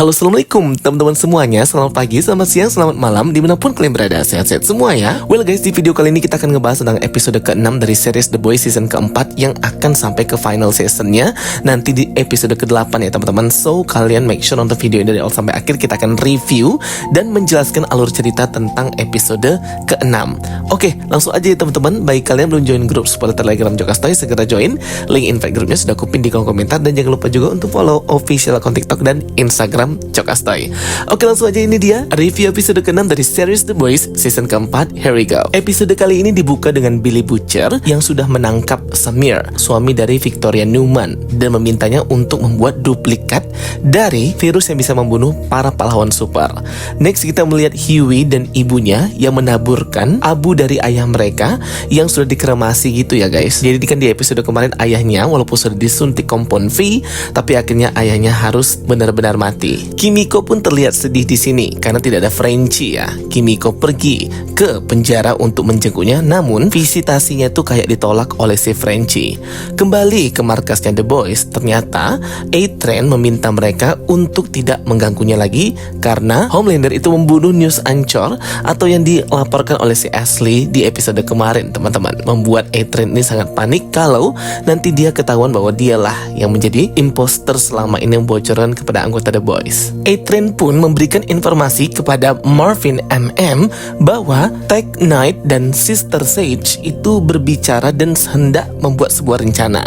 Halo, assalamualaikum teman-teman semuanya. Selamat pagi, selamat siang, selamat malam, dimanapun kalian berada. Sehat-sehat semua ya. Well guys, di video kali ini kita akan ngebahas tentang episode ke-6 dari series The Boys season ke-4 yang akan sampai ke final seasonnya nanti di episode ke-8 ya teman-teman. So kalian make sure nonton video ini dari awal sampai akhir. Kita akan review dan menjelaskan alur cerita tentang episode ke-6. Oke, langsung aja ya teman-teman. Bagi kalian belum join grup support Telegram Jokastoy, segera join. Link invite grupnya sudah kupin di kolom komentar. Dan jangan lupa juga untuk follow official akun TikTok dan Instagram Jokastoy. Oke, langsung aja, ini dia review episode ke-6 dari series The Boys season ke-4. Here we go. Episode kali ini dibuka dengan Billy Butcher yang sudah menangkap Samir, suami dari Victoria Newman, dan memintanya untuk membuat duplikat dari virus yang bisa membunuh para pahlawan super. Next kita melihat Hughie dan ibunya yang menaburkan abu dari ayah mereka yang sudah dikremasi gitu ya guys. Jadi kan di episode kemarin ayahnya walaupun sudah disuntik kompon V, tapi akhirnya ayahnya harus benar-benar mati. Kimiko pun terlihat sedih di sini karena tidak ada Frenchie ya. Kimiko pergi ke penjara untuk menjenguknya, namun visitasinya tuh kayak ditolak oleh si Frenchie. Kembali ke markasnya The Boys, ternyata A-Train meminta mereka untuk tidak mengganggunya lagi karena Homelander itu membunuh News Anchor atau yang dilaporkan oleh si Ashley di episode kemarin teman-teman. Membuat A-Train ini sangat panik kalau nanti dia ketahuan bahwa dialah yang menjadi imposter selama ini membocorkan kepada anggota The Boys. A-Train pun memberikan informasi kepada Marvin MM bahwa Tech Knight dan Sister Sage itu berbicara dan hendak membuat sebuah rencana.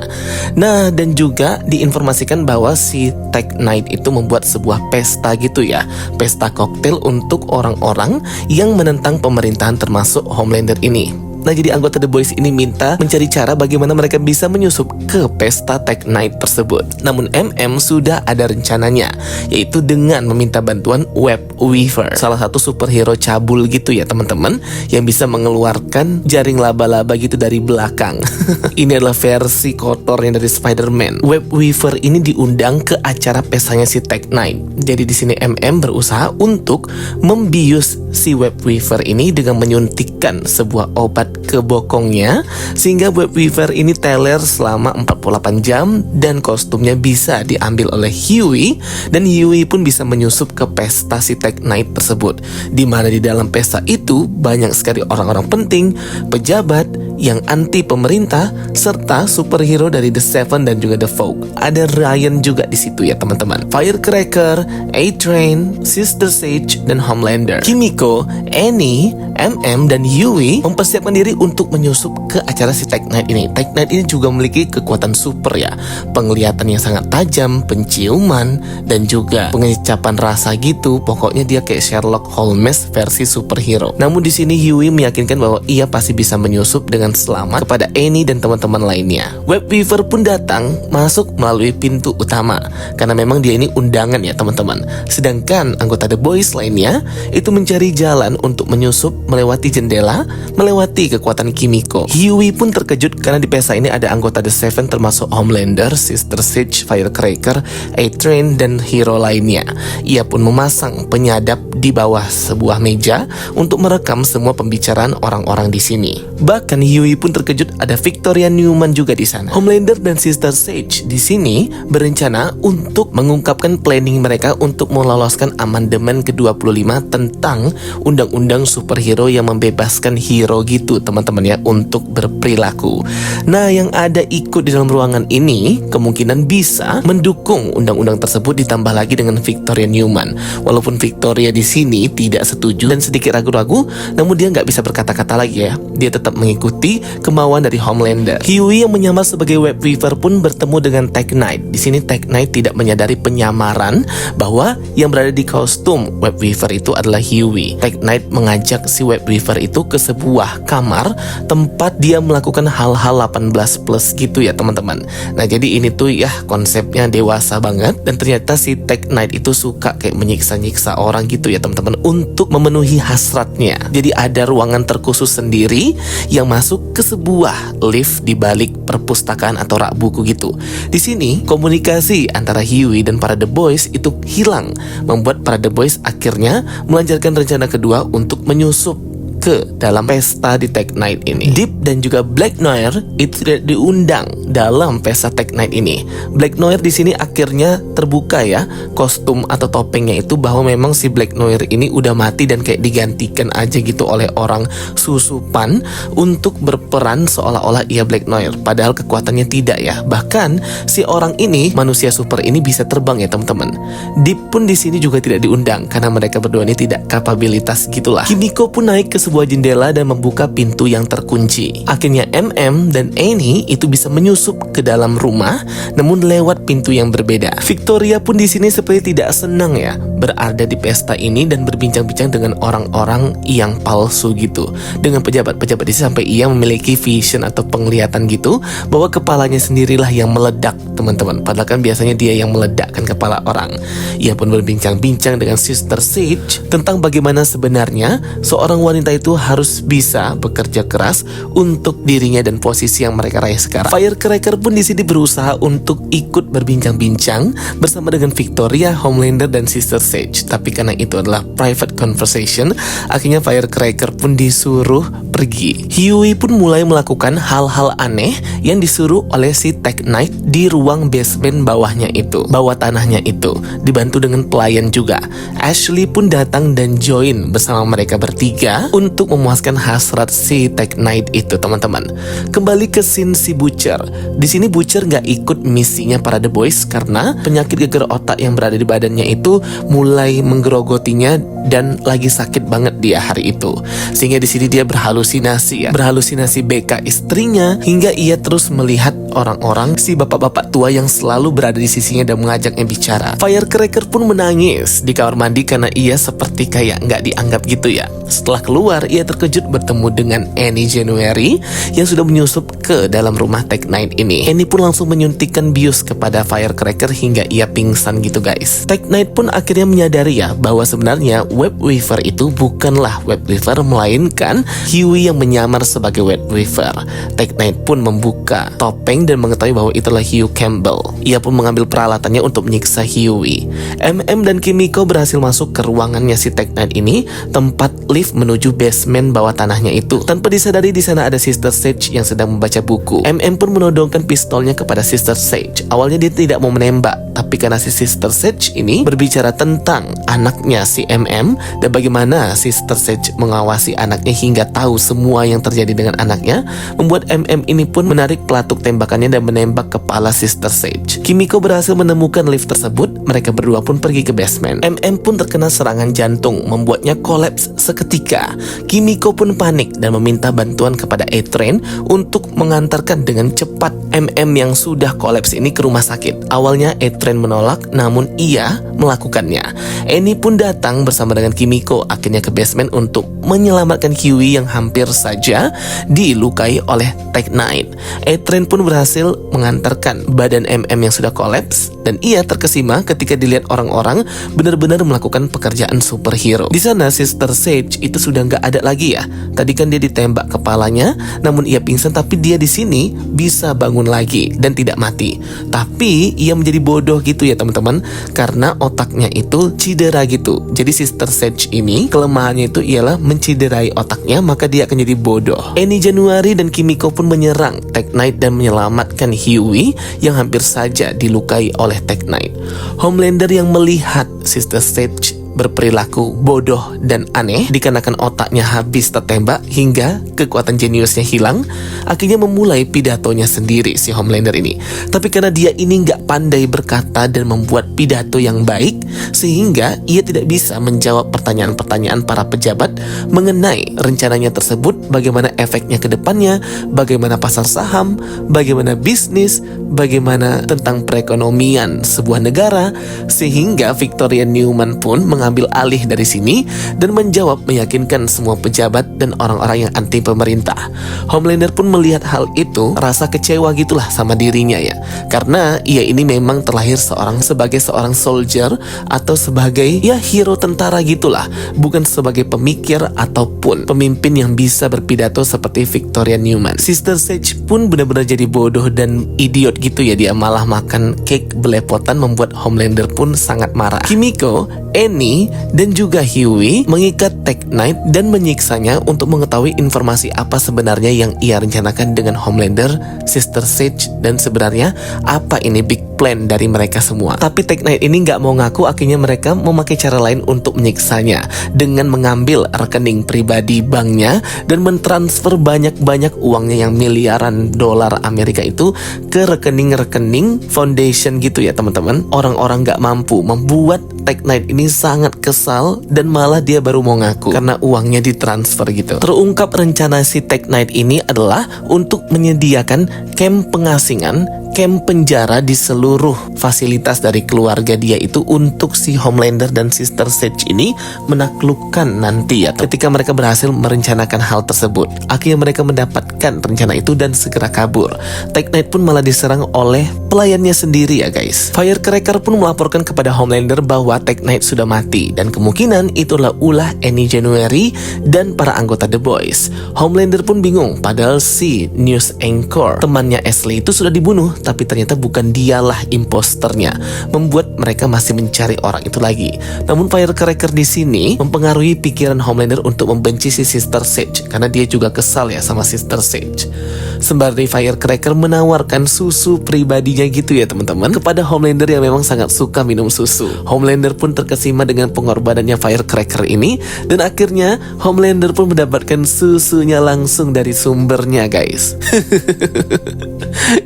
Nah, dan juga diinformasikan bahwa si Tech Knight itu membuat sebuah pesta gitu ya, pesta koktail untuk orang-orang yang menentang pemerintahan termasuk Homelander ini. Nah, jadi anggota The Boys ini minta mencari cara bagaimana mereka bisa menyusup ke pesta Tech Knight tersebut. Namun MM sudah ada rencananya, yaitu dengan meminta bantuan Web Weaver, salah satu superhero cabul gitu ya teman-teman, yang bisa mengeluarkan jaring laba-laba gitu dari belakang. Ini adalah versi kotornya dari Spider-Man. Web Weaver ini diundang ke acara pestanya si Tech Knight. Jadi di sini MM berusaha untuk membius si Web Weaver ini dengan menyuntikkan sebuah obat ke bokongnya sehingga Web Weaver ini teler selama 48 jam dan kostumnya bisa diambil oleh Hughie, dan Hughie pun bisa menyusup ke pesta si Tech Knight tersebut, di mana di dalam pesta itu banyak sekali orang-orang penting, pejabat yang anti pemerintah, serta superhero dari The Seven dan juga The Folk. Ada Ryan juga di situ ya teman-teman. Firecracker, A-Train, Sister Sage, dan Homelander. Kimiko, Annie, MM, dan Hughie mempersiapkan diri untuk menyusup ke acara si Tech Knight ini. Tech Knight ini juga memiliki kekuatan super ya, penglihatan yang sangat tajam, penciuman, dan juga pengecapan rasa gitu. Pokoknya dia kayak Sherlock Holmes versi superhero. Namun di sini Hughie meyakinkan bahwa ia pasti bisa menyusup dengan selamat kepada Annie dan teman-teman lainnya. Web Weaver pun datang masuk melalui pintu utama karena memang dia ini undangan ya teman-teman. Sedangkan anggota The Boys lainnya itu mencari jalan untuk menyusup melewati jendela, melewati kekuatan Kimiko. Hughie pun terkejut karena di pesta ini ada anggota The Seven termasuk Homelander, Sister Sage, Firecracker, A-Train, dan hero lainnya. Ia pun memasang penyadap di bawah sebuah meja untuk merekam semua pembicaraan orang-orang di sini. Bahkan Hughie pun terkejut ada Victoria Newman juga di sana. Homelander dan Sister Sage di sini berencana untuk mengungkapkan planning mereka untuk meloloskan amandemen ke-25 tentang undang-undang superhero yang membebaskan hero gitu teman-teman ya untuk berperilaku. Nah, yang ada ikut di dalam ruangan ini kemungkinan bisa mendukung undang-undang tersebut, ditambah lagi dengan Victoria Newman. Walaupun Victoria di sini tidak setuju dan sedikit ragu-ragu, namun dia nggak bisa berkata-kata lagi ya. Dia tetap mengikuti kemauan dari Homelander. Hughie yang menyamar sebagai Web Weaver pun bertemu dengan Tech Knight. Di sini Tech Knight tidak menyadari penyamaran bahwa yang berada di kostum Web Weaver itu adalah Hughie. Tech Knight mengajak si Web Weaver itu ke sebuah kamar tempat dia melakukan hal-hal 18 plus gitu ya teman-teman. Nah, jadi ini tuh ya konsepnya dewasa banget, dan ternyata si Tech Knight itu suka kayak menyiksa-nyiksa orang gitu ya teman-teman untuk memenuhi hasratnya. Jadi ada ruangan terkhusus sendiri yang masuk ke sebuah lift di balik perpustakaan atau rak buku gitu. Di sini komunikasi antara Hughie dan para The Boys itu hilang, membuat para The Boys akhirnya melancarkan rencana kedua untuk menyusup ke dalam pesta di Tech Night ini. Deep dan juga Black Noir itu tidak diundang dalam pesta Tech Night ini. Black Noir di sini akhirnya terbuka ya, kostum atau topengnya itu bahwa memang si Black Noir ini udah mati dan kayak digantikan aja gitu oleh orang susupan untuk berperan seolah-olah ia Black Noir. Padahal kekuatannya tidak ya. Bahkan si orang ini, manusia super ini bisa terbang ya teman-teman. Deep pun di sini juga tidak diundang karena mereka berdua ini tidak kapabilitas gitulah. Kimiko pun naik ke sebuah jendela dan membuka pintu yang terkunci. Akhirnya MM dan Annie itu bisa menyusup ke dalam rumah, namun lewat pintu yang berbeda. Victoria pun di sini seperti tidak senang ya berada di pesta ini dan berbincang-bincang dengan orang-orang yang palsu gitu, dengan pejabat-pejabat di sini, sampai ia memiliki vision atau penglihatan gitu bahwa kepalanya sendirilah yang meledak teman-teman. Padahal kan biasanya dia yang meledakkan kepala orang. Ia pun berbincang-bincang dengan Sister Sage tentang bagaimana sebenarnya seorang wanita itu harus bisa bekerja keras untuk dirinya dan posisi yang mereka raih sekarang. Firecracker pun di sini berusaha untuk ikut berbincang-bincang bersama dengan Victoria, Homelander dan Sister Sage. Tapi karena itu adalah private conversation, akhirnya Firecracker pun disuruh pergi. Huey pun mulai melakukan hal-hal aneh yang disuruh oleh si Tech Knight di ruang basement bawahnya itu, bawah tanahnya itu, dibantu dengan pelayan juga. Ashley pun datang dan join bersama mereka bertiga untuk memuaskan hasrat si Tech Knight itu teman-teman. Kembali ke scene si Butcher. Di sini Butcher nggak ikut misinya para The Boys karena penyakit geger otak yang berada di badannya itu mulai menggerogotinya dan lagi sakit banget dia hari itu. Sehingga di sini dia berhalusinasi ya, berhalusinasi BK istrinya hingga ia terus melihat orang-orang, si bapak-bapak tua yang selalu berada di sisinya dan mengajaknya bicara. Firecracker pun menangis di kamar mandi karena ia seperti kayak nggak dianggap gitu ya. Setelah keluar, ia terkejut bertemu dengan Annie January yang sudah menyusup ke dalam rumah Tech Knight ini. Annie pun langsung menyuntikkan bius kepada Firecracker hingga ia pingsan gitu guys. Tech Knight pun akhirnya menyadari ya bahwa sebenarnya Web Weaver itu bukanlah Web Weaver melainkan Huey yang menyamar sebagai Web Weaver. Tech Knight pun membuka topeng dan mengetahui bahwa itulah Hugh Campbell. Ia pun mengambil peralatannya untuk menyiksa Huey. MM dan Kimiko berhasil masuk ke ruangannya si Tech Knight ini, tempat lift menuju basement bawah tanahnya itu. Tanpa disadari di sana ada Sister Sage yang sedang membaca buku. MM pun menodongkan pistolnya kepada Sister Sage. Awalnya dia tidak mau menembak, tapi karena si Sister Sage ini berbicara tentang anaknya si MM dan bagaimana Sister Sage mengawasi anaknya hingga tahu semua yang terjadi dengan anaknya, membuat MM ini pun menarik pelatuk tembakannya dan menembak kepala Sister Sage. Kimiko berhasil menemukan lift tersebut. Mereka berdua pun pergi ke basement. MM pun terkena serangan jantung, membuatnya kolaps seketika. Kimiko pun panik dan meminta bantuan kepada A-Train untuk mengantarkan dengan cepat MM yang sudah kolaps ini ke rumah sakit. Awalnya A-Train menolak, namun ia melakukannya. Annie pun datang bersama dengan Kimiko akhirnya ke basement untuk menyelamatkan Huey yang hampir saja dilukai oleh Tech Knight. A-Train pun berhasil mengantarkan badan MM yang sudah kolaps dan ia terkesima ketika dilihat orang-orang benar-benar melakukan pekerjaan superhero. Di sana Sister Sage itu sudah nggak ada lagi ya. Tadi kan dia ditembak kepalanya, namun ia pingsan, tapi dia di sini bisa bangun lagi dan tidak mati. Tapi ia menjadi bodoh gitu ya teman-teman, karena otaknya itu cedera gitu. Jadi Sister Sage ini kelemahannya itu ialah menciderai otaknya, maka dia akan jadi bodoh. Annie January dan Kimiko pun menyerang Tech Knight dan menyelamatkan Huey yang hampir saja dilukai oleh Tech Knight. Homelander yang melihat Sister Sage berperilaku bodoh dan aneh dikarenakan otaknya habis tertembak hingga kekuatan jeniusnya hilang, akhirnya memulai pidatonya sendiri si Homelander ini. Tapi karena dia ini nggak pandai berkata dan membuat pidato yang baik, sehingga ia tidak bisa menjawab pertanyaan-pertanyaan para pejabat mengenai rencananya tersebut, bagaimana efeknya ke depannya, bagaimana pasar saham, bagaimana bisnis, bagaimana tentang perekonomian sebuah negara, sehingga Victoria Newman pun mengambil alih dari sini dan menjawab meyakinkan semua pejabat dan orang-orang yang anti pemerintah. Homelander pun melihat hal itu, rasa kecewa gitulah sama dirinya ya, karena ia ini memang terlahir sebagai seorang soldier atau sebagai ya hero tentara gitulah, bukan sebagai pemikir ataupun pemimpin yang bisa berpidato seperti Victoria Newman. Sister Sage pun benar-benar jadi bodoh dan idiot gitu ya, dia malah makan cake belepotan, membuat Homelander pun sangat marah. Kimiko, Annie Amy dan juga Huey mengikat Tech Knight dan menyiksanya untuk mengetahui informasi apa sebenarnya yang ia rencanakan dengan Homelander, Sister Sage, dan sebenarnya apa ini big plan dari mereka semua. Tapi Tech Knight ini nggak mau ngaku, akhirnya mereka memakai cara lain untuk menyiksanya dengan mengambil rekening pribadi banknya dan mentransfer banyak-banyak uangnya yang miliaran dolar Amerika itu ke rekening-rekening foundation gitu ya teman-teman. Orang-orang nggak mampu membuat Tech Knight ini sangat kesal dan malah dia baru mau ngaku karena uangnya ditransfer gitu. Terungkap rencana si Tech Knight ini adalah untuk menyediakan camp pengasingan, camp penjara di seluruh fasilitas dari keluarga dia itu untuk si Homelander dan Sister Sage ini menaklukkan nanti ya ketika mereka berhasil merencanakan hal tersebut. Akhirnya mereka mendapatkan rencana itu dan segera kabur. Tech Knight pun malah diserang oleh pelayannya sendiri ya guys. Firecracker pun melaporkan kepada Homelander bahwa Tech Knight sudah mati dan kemungkinan itulah ulah Annie January dan para anggota The Boys. Homelander pun bingung padahal si news anchor temannya Ashley itu sudah dibunuh, tapi ternyata bukan dialah imposternya, membuat mereka masih mencari orang itu lagi. Namun Firecracker di sini mempengaruhi pikiran Homelander untuk membenci si Sister Sage karena dia juga kesal ya sama Sister Sage. Sembari Firecracker menawarkan susu pribadinya gitu ya teman-teman kepada Homelander yang memang sangat suka minum susu. Homelander pun terkesima dengan pengorbanannya Firecracker ini dan akhirnya Homelander pun mendapatkan susunya langsung dari sumbernya guys.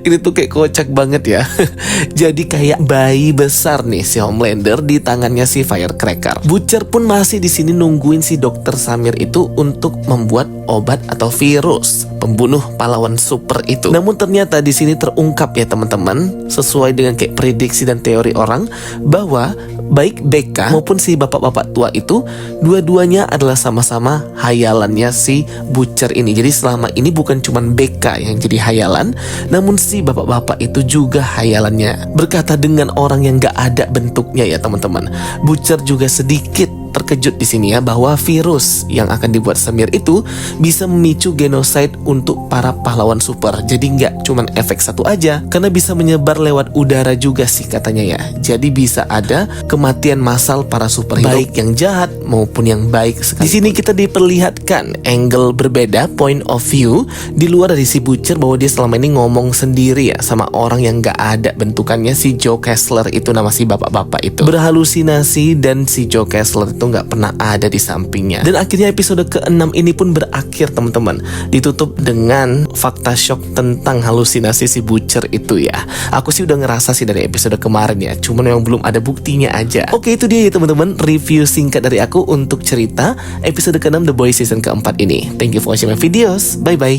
Ini tuh kayak kocak banget ya. Jadi kayak bayi besar nih si Homelander di tangannya si Firecracker. Butcher pun masih di sini nungguin si Dr. Samir itu untuk membuat obat atau virus pembunuh pahlawan super itu. Namun ternyata di sini terungkap ya teman-teman, sesuai dengan kayak prediksi dan teori orang, bahwa baik Becca maupun si bapak-bapak tua itu dua-duanya adalah sama-sama hayalannya si Butcher ini. Jadi selama ini bukan cuman Becca yang jadi hayalan, namun si bapak-bapak itu juga hayalannya. Berkata dengan orang yang gak ada bentuknya ya teman-teman. Butcher juga sedikit terkejut di sini ya bahwa virus yang akan dibuat Samir itu bisa memicu genosida untuk para pahlawan super. Jadi nggak cuman efek satu aja, karena bisa menyebar lewat udara juga sih katanya ya. Jadi bisa ada kematian massal para superhero, baik yang jahat maupun yang baik sekali. Di sini kita diperlihatkan angle berbeda, point of view di luar dari si Butcher, bahwa dia selama ini ngomong sendiri ya sama orang yang nggak ada bentukannya, si Joe Kessler itu nama si bapak-bapak itu. Berhalusinasi dan si Joe Kessler itu nggak pernah ada di sampingnya. Dan akhirnya episode ke-6 ini pun berakhir teman-teman, ditutup dengan fakta shock tentang halusinasi si Butcher itu ya. Aku sih udah ngerasa sih dari episode kemarin ya, cuman memang belum ada buktinya aja. Oke, itu dia ya teman-teman, review singkat dari aku untuk cerita episode ke-6 The Boys season ke-4 ini. Thank you for watching my videos, bye bye.